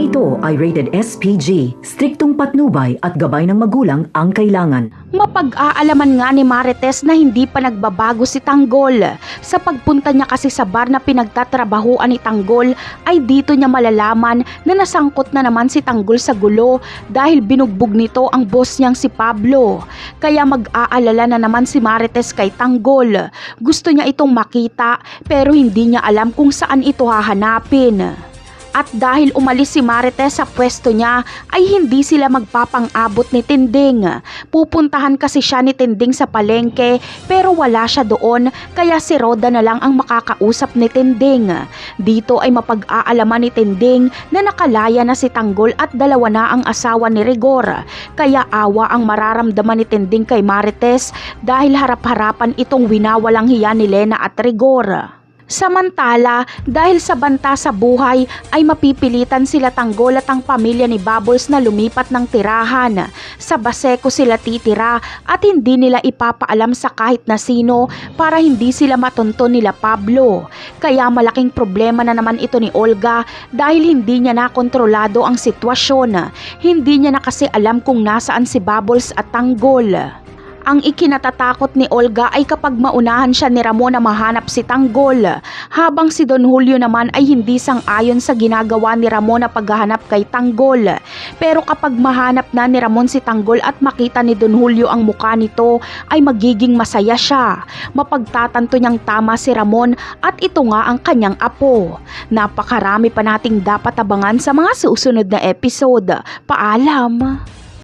ito ay rated SPG, striktong patnubay at gabay ng magulang ang kailangan. Mapag-aalaman nga ni Marites na hindi pa nagbabago si Tanggol. Sa pagpunta niya kasi sa bar na pinagtatrabahuan ni Tanggol ay dito niya malalaman na nasangkot na naman si Tanggol sa gulo dahil binugbog nito ang boss niyang si Pablo. Kaya mag-aalala na naman si Marites kay Tanggol. Gusto niya itong makita pero hindi niya alam kung saan ito hahanapin. At dahil umalis si Marites sa pwesto niya ay hindi sila magpapang-abot ni Tinding. Pupuntahan kasi siya ni Tinding sa palengke pero wala siya doon kaya si Roda na lang ang makakausap ni Tinding. Dito ay mapag-aalaman ni Tinding na nakalaya na si Tanggol at dalawa na ang asawa ni Rigor. Kaya awa ang mararamdaman ni Tinding kay Marites dahil harap-harapan itong winawalang hiya ni Lena at Rigor. Samantala, dahil sa banta sa buhay ay mapipilitan sila Tanggol at ang pamilya ni Bubbles na lumipat ng tirahan. Sa Baseco sila titira at hindi nila ipapaalam sa kahit na sino para hindi sila matunton nila Pablo. Kaya malaking problema na naman ito ni Olga dahil hindi niya na kontrolado ang sitwasyon. Hindi niya na kasi alam kung nasaan si Bubbles at Tanggol. Ang ikinatatakot ni Olga ay kapag maunahan siya ni Ramon na mahanap si Tanggol, habang si Don Julio naman ay hindi sang-ayon sa ginagawa ni Ramon na paghahanap kay Tanggol. Pero kapag mahanap na ni Ramon si Tanggol at makita ni Don Julio ang mukha nito ay magiging masaya siya. Mapagtatanto niyang tama si Ramon at ito nga ang kanyang apo. Napakarami pa nating dapat abangan sa mga susunod na episode. Paalam!